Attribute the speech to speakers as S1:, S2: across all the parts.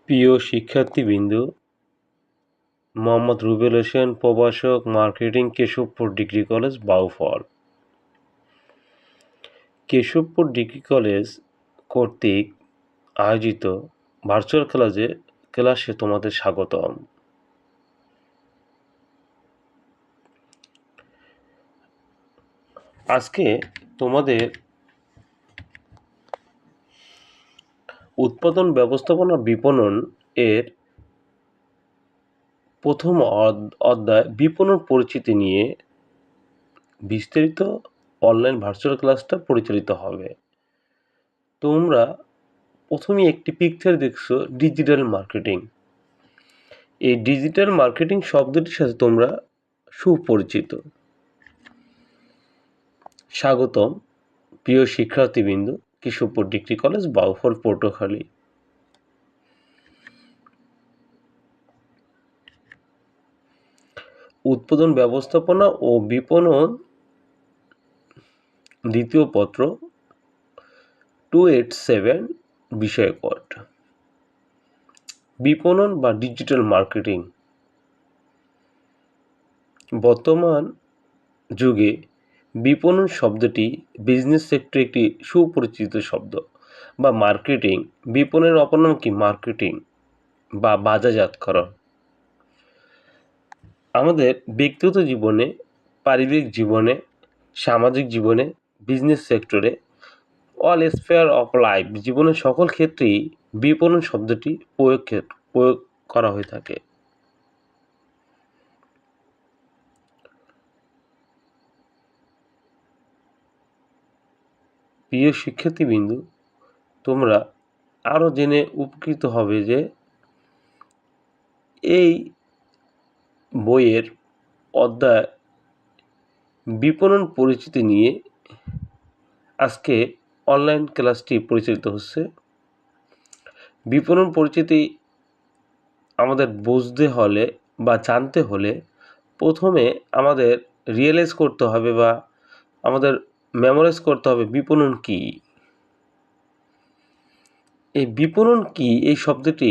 S1: প্রিয় শিক্ষার্থীবৃন্দ, মোহাম্মদ রুবেল হোসেন, প্রভাষক, marketing, Keshabpur degree college, Bauphal. Keshabpur degree college কর্তৃক আয়োজিত ভার্চুয়াল ক্লাসে তোমাদের স্বাগতম। আজকে তোমাদের উৎপাদন ব্যবস্থাপনা বিপণন এর প্রথম অধ্যায় বিপণন পরিচিতি নিয়ে বিস্তারিত অনলাইন ভার্চুয়াল ক্লাসটা পরিচালিত হবে। তোমরা প্রথমে একটি পিকচার দেখছো ডিজিটাল মার্কেটিং। এই ডিজিটাল মার্কেটিং শব্দটির সাথে তোমরা সুপরিচিত। স্বাগতম প্রিয় শিক্ষার্থীবৃন্দ, কেশবপুর ডিগ্রি কলেজ, বাউফল, পটুয়াখালী। উৎপাদন ব্যবস্থাপনা ও বিপণন দ্বিতীয় পত্র 287 বিষয় কোড। বিপণন বা ডিজিটাল মার্কেটিং বর্তমান যুগে বিপণন শব্দটি বিজনেস সেক্টরে একটি সুপরিচিত শব্দ। বা মার্কেটিং, বিপণনের অপর নাম কি? মার্কেটিং বা বাজারজাতকরণ। আমাদের ব্যক্তিগত জীবনে, পারিবারিক জীবনে, সামাজিক জীবনে, বিজনেস সেক্টরে, অল স্পেয়ার অফ লাইফ, জীবনের সকল ক্ষেত্রেই বিপণন শব্দটি প্রয়োগ করা হয়ে থাকে। প্রিয় শিক্ষার্থীবৃন্দ, তোমরা আরও জেনে উপকৃত হবে যে এই বইয়ের অধ্যায় বিপণন পরিচিতি নিয়ে আজকে অনলাইন ক্লাসটি পরিচালিত হচ্ছে। বিপণন পরিচিতি আমাদের বুঝতে হলে বা জানতে হলে প্রথমে আমাদের রিয়েলাইজ করতে হবে বা আমাদের মেমোরাইজ করতে হবে বিপণন কী। এই বিপণন কী এই শব্দটি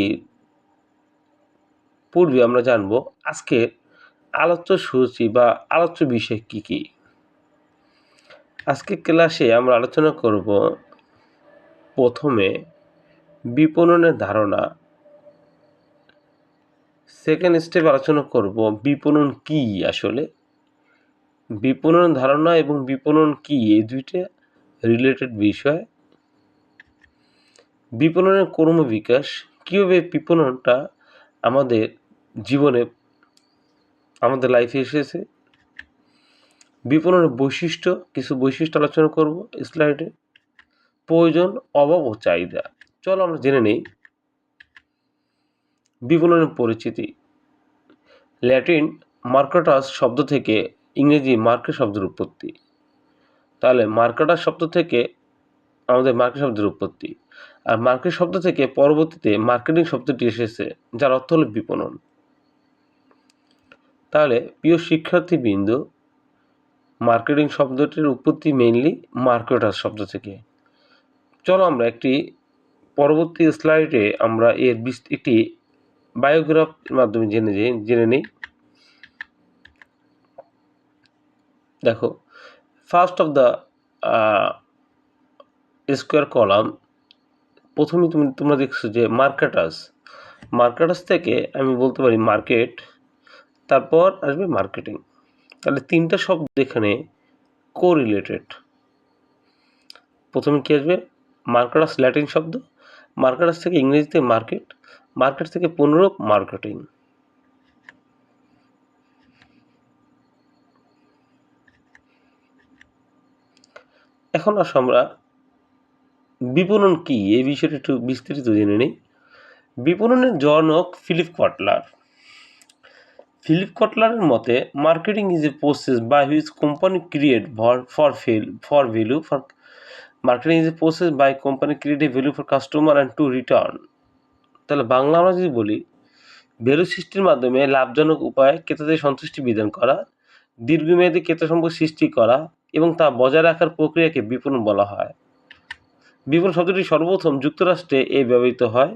S1: পূর্বে আমরা জানব আজকে আলোচ্য সূচি বা আলোচ্য বিষয় কী কী। আজকে ক্লাসে আমরা আলোচনা করব প্রথমে বিপণনের ধারণা, সেকেন্ড স্টেপ আলোচনা করব বিপণন কী আসলে। বিপণন ধারণা এবং বিপণন কী এই দুইটা রিলেটেড বিষয়। বিপণনের ক্রমবিকাশ, কীভাবে বিপণনটা আমাদের জীবনে, আমাদের লাইফে এসেছে। বিপণনের বৈশিষ্ট্য, কিছু বৈশিষ্ট্য আলোচনা করব স্লাইডে। প্রয়োজন, অভাব ও চাহিদা। চলো আমরা জেনে নেই বিপণনের পরিচিতি। ল্যাটিন মার্কেটাস শব্দ থেকে ইংরেজি মার্কেট শব্দের উৎপত্তি। তাহলে মার্কেটাস শব্দ থেকে আমাদের মার্কেট শব্দের উৎপত্তি, আর মার্কেট শব্দ থেকে পরবর্তীতে মার্কেটিং শব্দটি এসেছে, যার অর্থ হল বিপণন। তাহলে প্রিয় শিক্ষার্থীবৃন্দ, মার্কেটিং শব্দটির উৎপত্তি মেইনলি মার্কেটাস শব্দ থেকে। চলো আমরা একটি পরবর্তী স্লাইডে আমরা এর একটি বায়োগ্রাফের মাধ্যমে জেনে নিই। দেখো, first of the square column, প্রথমে তোমরা দেখছো যে মার্কেটাস থেকে আমি বলতে পারি মার্কেট, তারপর আসবে মার্কেটিং। তাহলে তিনটা শব্দ এখানে কোরিলেটেড। প্রথমে কি আসবে? মার্কেটাস ল্যাটিন শব্দ, মার্কেটাস থেকে ইংরেজিতে মার্কেট, মার্কেট থেকে পুনরূপ মার্কেটিং। এখন আসো আমরা বিপণন কি এই বিষয়টা একটু বিস্তারিত জেনে নিই। বিপণনের জনক ফিলিপ কটলার। ফিলিপ কটলারের মতে marketing is a process by which company create for value for marketing is a process by company create a value for customer and to return. তাহলে বাংলা আমরা যদি বলি, ভ্যালু সৃষ্টির মাধ্যমে লাভজনক উপায়ে ক্রেতাদের সন্তুষ্টি বিধান করা, দীর্ঘমেয়াদী ক্রেতা সম্পর্ক সৃষ্টি করা এবং তা বজায় রাখার প্রক্রিয়াকে বিপণন বলা হয়। বিপণন শব্দটি সর্বপ্রথম যুক্তরাষ্ট্রে ব্যবহৃত হয়।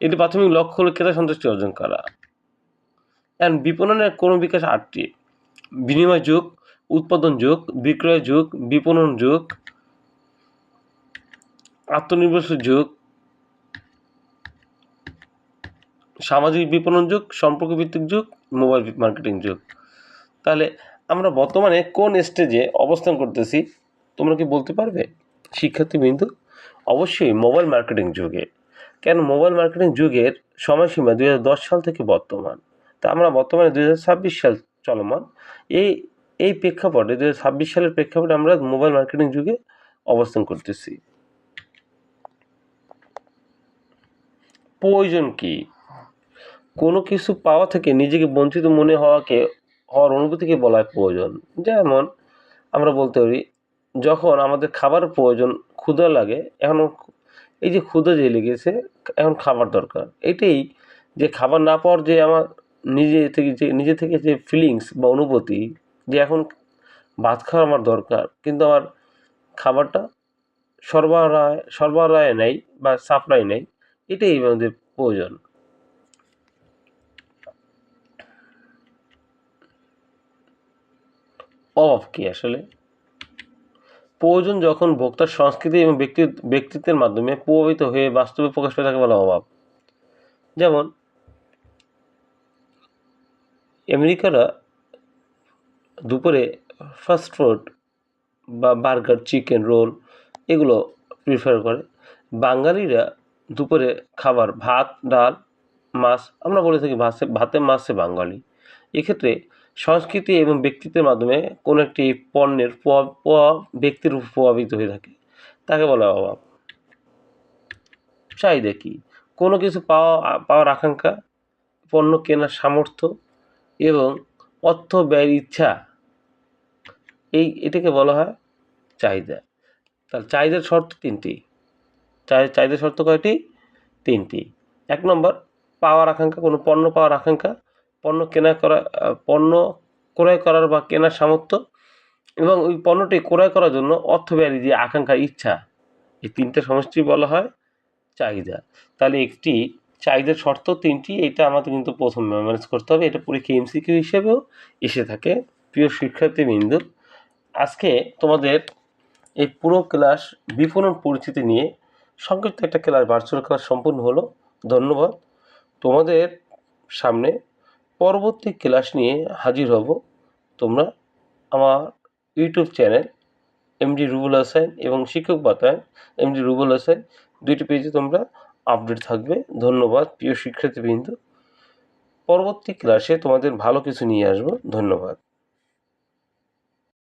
S1: এটি প্রাথমিক লক্ষ্য হলো ক্রেতা সন্তুষ্টি অর্জন করা। অ্যান্ড বিপণনের ক্রমবিকাশ 8টি: বিনিময় যুগ, উৎপাদন যুগ, বিক্রয় যুগ, বিপণন যুগ, আত্মনির্ভরশীল যুগ, সামাজিক বিপণন যুগ, সম্পর্ক ভিত্তিক যুগ, মোবাইল মার্কেটিং যুগ। তাহলে আমরা বর্তমানে কোন স্টেজে অবস্থান করতেছি তোমরা কি বলতে পারবে শিক্ষার্থীবৃন্দু? অবশ্যই মোবাইল মার্কেটিং যুগে। কেন মোবাইল মার্কেটিং যুগের সময়সীমা 2010 সাল থেকে বর্তমান। তা আমরা বর্তমানে 2026 সাল চলমান। এই প্রেক্ষাপটে 2026 সালের প্রেক্ষাপটে আমরা মোবাইল মার্কেটিং যুগে অবস্থান করতেছি। প্রয়োজন কি? কোনো কিছু পাওয়া থেকে নিজেকে বঞ্চিত মনে হওয়ার অনুভূতিকে বলা হয় প্রয়োজন। যেমন আমরা বলতে পারি যখন আমাদের খাবারের প্রয়োজন, ক্ষুধা লাগে, এখন এই যে ক্ষুধা যে লেগেছে এখন খাবার দরকার। এটাই যে খাবার না পাওয়ার যে আমার নিজে থেকে যে ফিলিংস বা অনুভূতি যে এখন ভাত খাওয়া আমার দরকার কিন্তু আমার খাবারটা সরবরাহে নেই বা সাপ্লাই নেই, এটাই আমাদের প্রয়োজন। অভাব কি আসলে? প্রয়োজন যখন ভোক্তার সংস্কৃতি এবং ব্যক্তিত্বের মাধ্যমে প্রভাবিত হয়ে বাস্তবে প্রকাশ পেয়ে থাকে বলে অভাব। যেমন আমেরিকারা দুপুরে ফাস্ট ফুড বা বার্গার, চিকেন রোল এগুলো প্রিফার করে। বাঙালিরা দুপুরে খাবার ভাত, ডাল, মাছ, আমরা বলে থাকি ভাতে মাছে বাঙালি। এক্ষেত্রে সংস্কৃতি এবং ব্যক্তিত্বের মাধ্যমে কোনো একটি পণ্যের ব্যক্তির উপর প্রভাবিত হয়ে থাকে, তাকে বলা হয় অভাব। চাহিদা কি? কোনো কিছু পাওয়ার আকাঙ্ক্ষা, পণ্য কেনার সামর্থ্য এবং অর্থ ব্যয়ের ইচ্ছা, এটাকে বলা হয় চাহিদা। তাহলে চাহিদার শর্ত 3টি। চাহিদার শর্ত কয়টি? 3টি। 1 নম্বর পাওয়ার আকাঙ্ক্ষা, কোনো পণ্য পাওয়ার আকাঙ্ক্ষা, পণ্য ক্রয় করার বা কেনার সামর্থ্য এবং ওই পণ্যটি ক্রয় করার জন্য অর্থ ব্যয়ের যে আকাঙ্ক্ষা, ইচ্ছা, এই 3টে সমষ্টি বলা হয় চাহিদা। তাহলে একটি চাহিদার শর্ত 3টি, এটা আমাদের কিন্তু প্রথম মেমোরাইজ করতে হবে। এটা পরীক্ষায় এমসিকিউ হিসেবেও এসে থাকে। প্রিয় শিক্ষার্থীবৃন্দ, আজকে তোমাদের এই পুরো ক্লাস বিপণন পরিচিতি নিয়ে সংক্ষিপ্ত একটা ক্লাস, ভার্চুয়াল ক্লাস সম্পূর্ণ হলো। ধন্যবাদ। তোমাদের সামনে পরবর্তী ক্লাস নিয়ে হাজির হব। তোমরা আমার YouTube channel MD Rubel Hossain এবং শিক্ষক বাতায়ন এমডি রুবেল হোসেন, 2টি পেজে তোমরা আপডেট থাকবে। ধন্যবাদ প্রিয় শিক্ষার্থীবৃন্দ। পরবর্তী ক্লাসে তোমাদের ভালো কিছু নিয়ে আসবো। ধন্যবাদ।